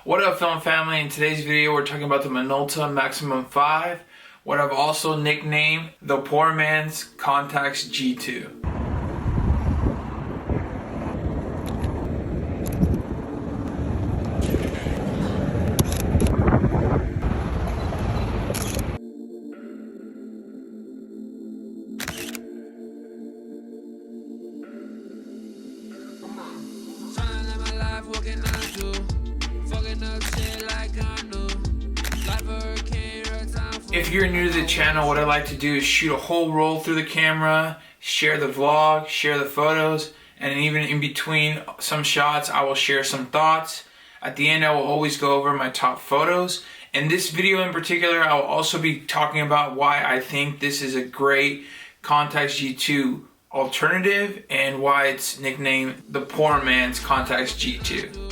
What up, film family? In today's video we're talking about the Minolta Maxxum 5, what I've also nicknamed the poor man's Contax G2. If you're new to the channel, what I like to do is shoot a whole roll through the camera, share the vlog, share the photos, and even in between some shots I will share some thoughts. At the end I will always go over my top photos. In this video in particular, I will also be talking about why I think this is a great Contax G2 alternative and why it's nicknamed the poor man's Contax G2.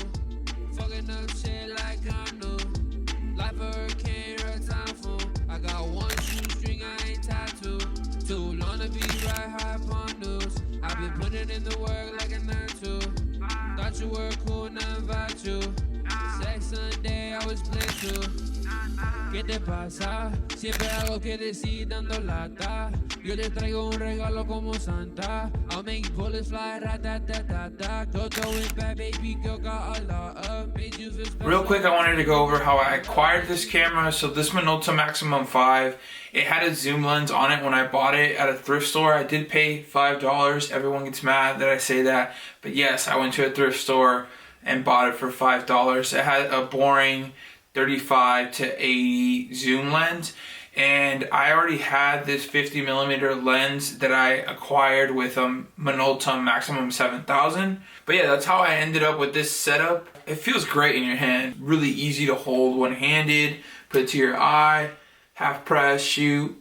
In the work like a 9-2. Thought you were cool, nothing about you. Sex Sunday, I was playing too. ¿Qué te pasa? Siempre algo que decir dando lata. Yo te traigo un regalo como Santa. I'll make bullets fly, ra-ta-ta-ta-ta. Go throw it back, baby girl, got a lot of. Made you feel special. Real quick, I wanted to go over how I acquired this camera. So this Minolta Maxxum 5, it had a zoom lens on it when I bought it at a thrift store. I did pay $5. Everyone gets mad that I say that. But yes, I went to a thrift store and bought it for $5. It had a boring 35 to 80 zoom lens. And I already had this 50mm lens that I acquired with a Minolta Maxxum 7000. But yeah, that's how I ended up with this setup. It feels great in your hand. Really easy to hold one-handed. Put it to your eye. Half press, shoot,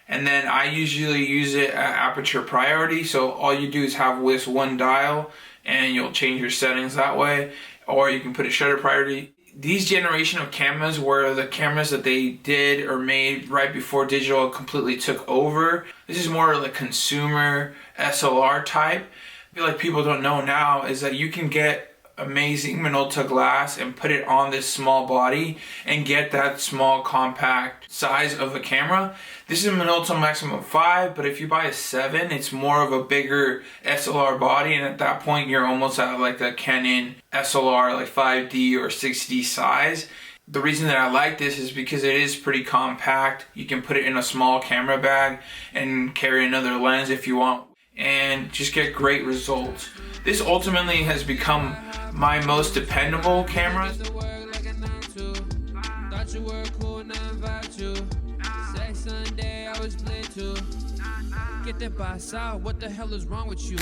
and then I usually use it at aperture priority, so all you do is have this one dial and you'll change your settings that way, or you can put it shutter priority. These generation of cameras were the cameras that they did or made right before digital completely took over. This is more like consumer SLR type. I feel like people don't know now is that you can get amazing Minolta glass and put it on this small body and get that small compact size of a camera. This is a Minolta Maxxum 5, but if you buy a 7, it's more of a bigger SLR body, and at that point you're almost at like a Canon SLR like 5D or 6D size. The reason that I like this is because it is pretty compact. You can put it in a small camera bag and carry another lens if you want and just get great results. This ultimately has become my most dependable camera. ¿Qué te pasa? What the hell is wrong with you?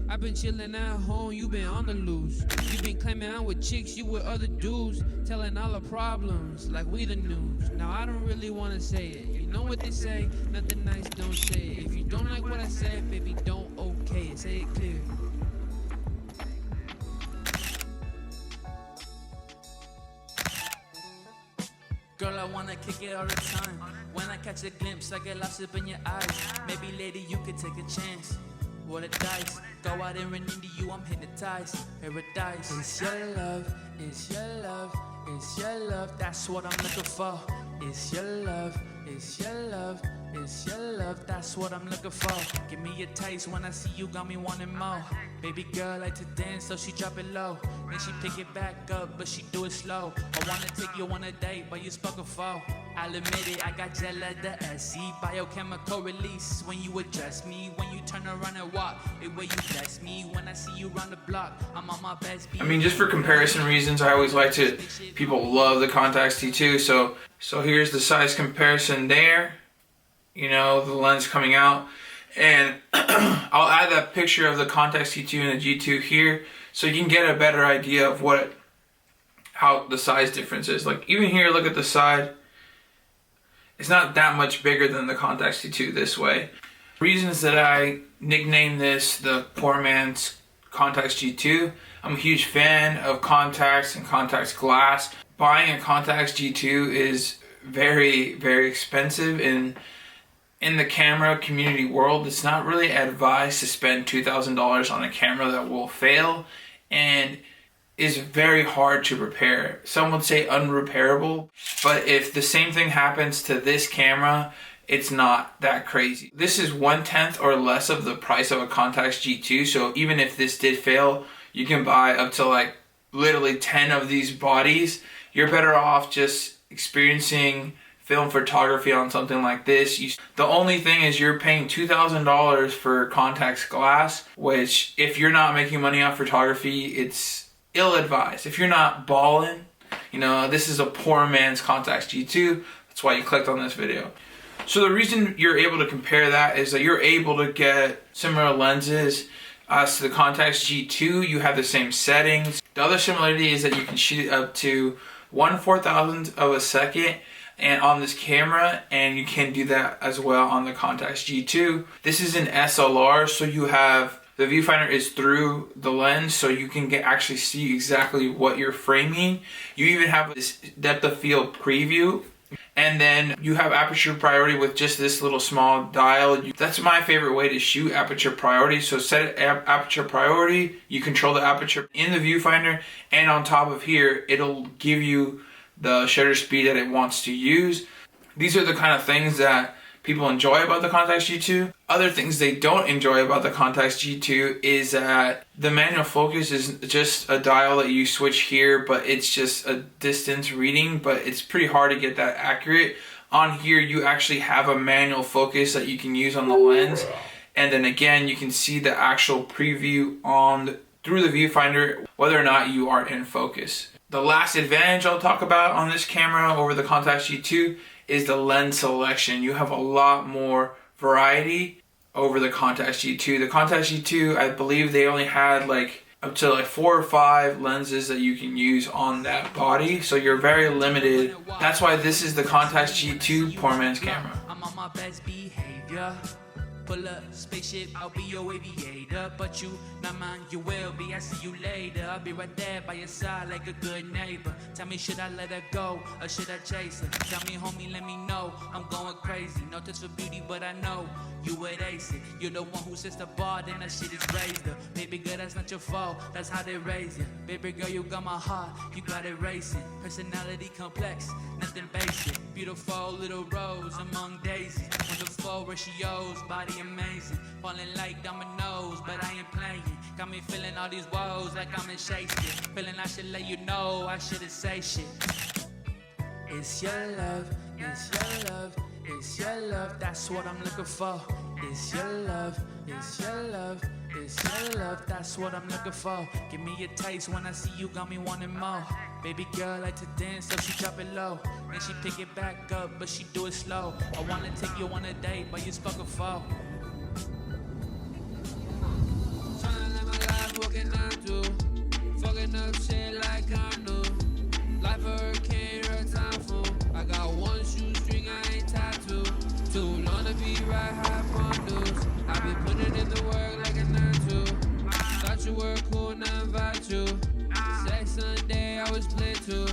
I've been chilling at home, you been on the loose. You been claiming I'm with chicks, you with other dudes. Telling all the problems, like we the news. Now I don't really wanna say it. You know what they say, nothing nice, don't say it. If you don't like what I said, baby, don't okay it. Say it clear. Girl, I wanna kick it all the time. When I catch a glimpse, I get lost up in your eyes. Maybe lady, you could take a chance. Roll the dice, go out and run into you, I'm hypnotized. Paradise. It's your love, it's your love, it's your love. That's what I'm looking for. It's your love, it's your love, it's your love. That's what I'm looking for. Give me a taste when I see you, got me wanting more. Baby girl like to dance, so she drop it low. Then she pick it back up, but she do it slow. I wanna take you on a date, but you spoken for. I'll admit it, I got gel at the SC. Biochemical release when you address me. When you turn around and walk, the way you bless me. When I see you round the block, I'm on my best beat. I mean, just for comparison reasons, I always like to, people love the Contax G2, so here's the size comparison there. You know, the lens coming out. And I'll add that picture of the Contax G2 and the G2 here so you can get a better idea of how the size difference is. Like even here, look at the side. It's not that much bigger than the Contax G2 this way. Reasons that I nicknamed this the poor man's Contax G2. I'm a huge fan of contacts and Contax glass. Buying a Contax G2 is very, very expensive, and in the camera community world, it's not really advised to spend $2,000 on a camera that will fail. And is very hard to repair. Some would say unrepairable, but if the same thing happens to this camera, it's not that crazy. This is 1/10 or less of the price of a Contax G2, so even if this did fail, you can buy up to like literally 10 of these bodies. You're better off just experiencing film photography on something like this. The only thing is you're paying $2,000 for Contax glass, which if you're not making money off photography, it's ill-advised. If you're not balling, you know, this is a poor man's Contax G2. That's why you clicked on this video. So the reason you're able to compare that is that you're able to get similar lenses as to the Contax G2. You have the same settings. The other similarity is that you can shoot up to 1/4000th of a second and on this camera, and you can do that as well on the Contax G2. This is an SLR, so you have the viewfinder is through the lens, so you can actually see exactly what you're framing. You even have this depth of field preview, and then you have aperture priority with just this little small dial. That's my favorite way to shoot, aperture priority. So set aperture priority, you control the aperture in the viewfinder, and on top of here, it'll give you the shutter speed that it wants to use. These are the kind of things that people enjoy about the Contax G2. Other things they don't enjoy about the Contax G2 is that the manual focus is just a dial that you switch here, but it's just a distance reading, but it's pretty hard to get that accurate. On here, you actually have a manual focus that you can use on the lens. And then again, you can see the actual preview through the viewfinder, whether or not you are in focus. The last advantage I'll talk about on this camera over the Contax G2 is the lens selection. You have a lot more variety over the Contax G2. The Contax G2, I believe they only had like up to like 4 or 5 lenses that you can use on that body, so you're very limited. That's why this is the Contax G2 poor man's camera. I'm on my best behavior. Pull up, spaceship, I'll be your aviator. But you, not mine, you will be. I see you later. I'll be right there by your side like a good neighbor. Tell me, should I let her go or should I chase her? Tell me, homie, let me know. I'm going crazy. No touch for beauty, but I know you would ace it. You're the one who sets the bar, then that shit is raised up. Baby girl, that's not your fault. That's how they raise you. Baby girl, you got my heart. You got it racing. Personality complex, nothing basic. Beautiful little rose among daisies. Wonderful ratios, body amazing, falling like dominoes, but I ain't playing. Got me feeling all these woes like I'm in Shakespeare. Feeling I should let you know, I shouldn't say shit. It's your love, it's your love, it's your love. That's what I'm looking for. It's your love, it's your love, it's your love. That's what I'm looking for. Give me a taste when I see you, got me wanting more. Baby girl like to dance, so she drop it low. Then she pick it back up, but she do it slow. I wanna take you on a date, but you spoken for. Tryna live my life, what can I do? Fucking up shit like I knew. Life a hurricane, her time fool. I got one shoestring, I ain't tattooed. Too long to be right, high bundles. I been putting in the work like a 9-2. Thought you were cool, now invite you. Sex Sunday, I was playing too.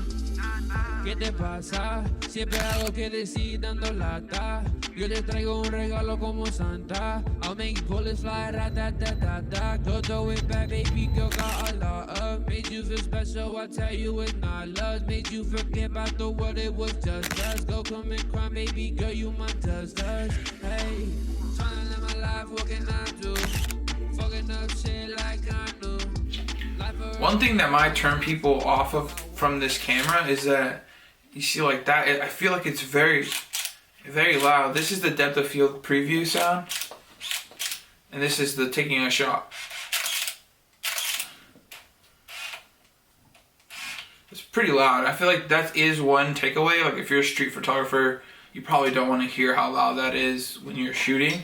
¿Qué te pasa? Siempre hago que decir dando lata. Yo te traigo un regalo como Santa. I'll make bullets fly, ra-da-da-da-da. Go throw it back, baby girl, got a lot of. Made you feel special, I tell you it's not love. Made you forget about the world, it was just us. Go come and cry, baby girl, you my dust. Hey, tryna live my life, what can I do? Fucking up shit like I knew. One thing that might turn people off of from this camera is that you see like that, I feel like it's very loud. This is the depth of field preview sound, and this is the taking a shot. It's pretty loud. I feel like that is one takeaway. Like if you're a street photographer, you probably don't want to hear how loud that is when you're shooting.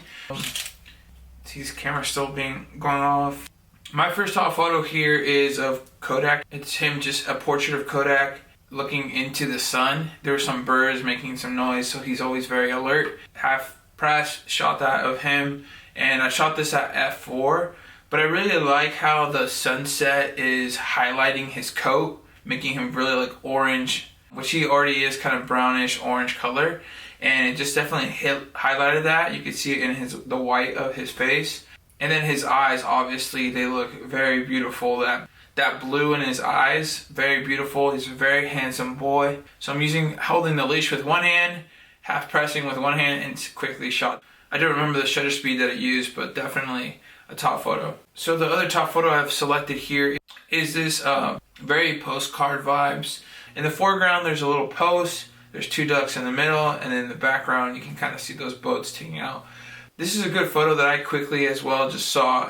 See this camera still going off. My first top photo here is of Kodak. It's him, just a portrait of Kodak looking into the sun. There were some birds making some noise, so he's always very alert. Half press shot that of him, and I shot this at f4. But I really like how the sunset is highlighting his coat, making him really like orange, which he already is kind of brownish orange color. And it just definitely highlighted that. You could see it in the white of his face. And then his eyes, obviously, they look very beautiful. that blue in his eyes. Very beautiful. He's a very handsome boy. So I'm holding the leash with one hand, half pressing with one hand, and quickly shot. I don't remember the shutter speed that it used, but definitely a top photo. So the other top photo I've selected here is this very postcard vibes. In the foreground there's a little post, there's two ducks in the middle, and in the background you can kind of see those boats taking out. This is a good photo that I quickly as well just saw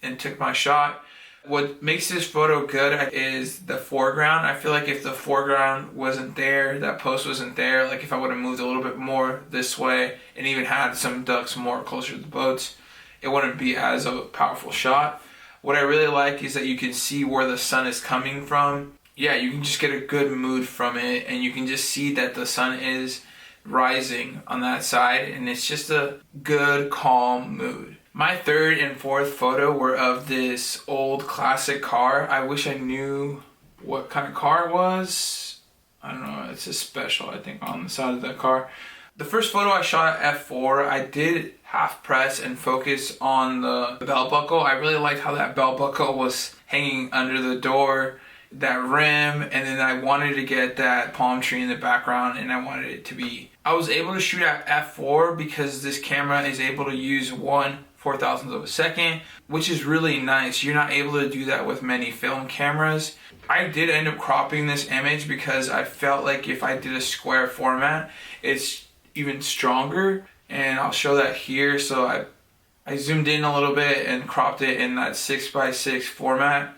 and took my shot. What makes this photo good is the foreground. I feel like if the foreground wasn't there, that post wasn't there, like if I would have moved a little bit more this way and even had some ducks more closer to the boats, it wouldn't be as a powerful shot. What I really like is that you can see where the sun is coming from. Yeah, you can just get a good mood from it, and you can just see that the sun is rising on that side, and it's just a good, calm mood. My third and fourth photo were of this old classic car. I wish I knew what kind of car it was. I don't know, it's a special, I think, on the side of the car. The first photo I shot at f4, I did half press and focus on the belt buckle. I really liked how that belt buckle was hanging under the door, that rim, and then I wanted to get that palm tree in the background, and I wanted it to be... I was able to shoot at f4 because this camera is able to use 1/4000th of a second, which is really nice. You're not able to do that with many film cameras. I did end up cropping this image because I felt like if I did a square format, it's even stronger, and I'll show that here. So I zoomed in a little bit and cropped it in that 6x6 format,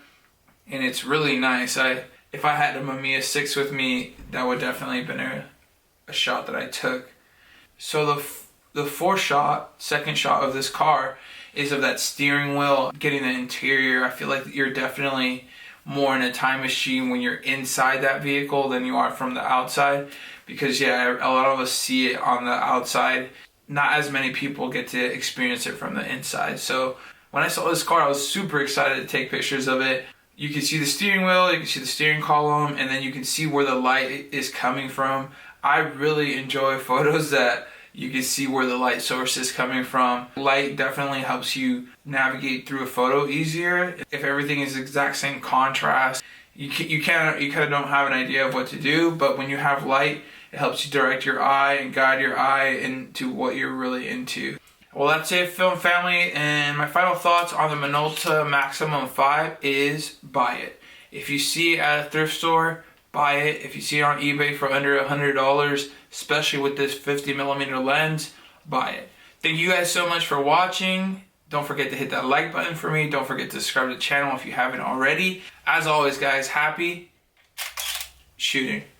and it's really nice. If I had a Mamiya 6 with me, that would definitely have been a shot that I took. So the second shot of this car is of that steering wheel, getting the interior. I feel like you're definitely more in a time machine when you're inside that vehicle than you are from the outside, because yeah, a lot of us see it on the outside. Not as many people get to experience it from the inside. So when I saw this car, I was super excited to take pictures of it. You can see the steering wheel, you can see the steering column, and then you can see where the light is coming from. I really enjoy photos that you can see where the light source is coming from. Light definitely helps you navigate through a photo easier. If everything is the exact same contrast, you kind of don't have an idea of what to do, but when you have light, it helps you direct your eye and guide your eye into what you're really into. Well, that's it, film family, and my final thoughts on the Minolta Maxxum 5 is buy it. If you see it at a thrift store, buy it. If you see it on eBay for under $100, especially with this 50mm lens, buy it. Thank you guys so much for watching. Don't forget to hit that like button for me. Don't forget to subscribe to the channel if you haven't already. As always, guys, happy shooting.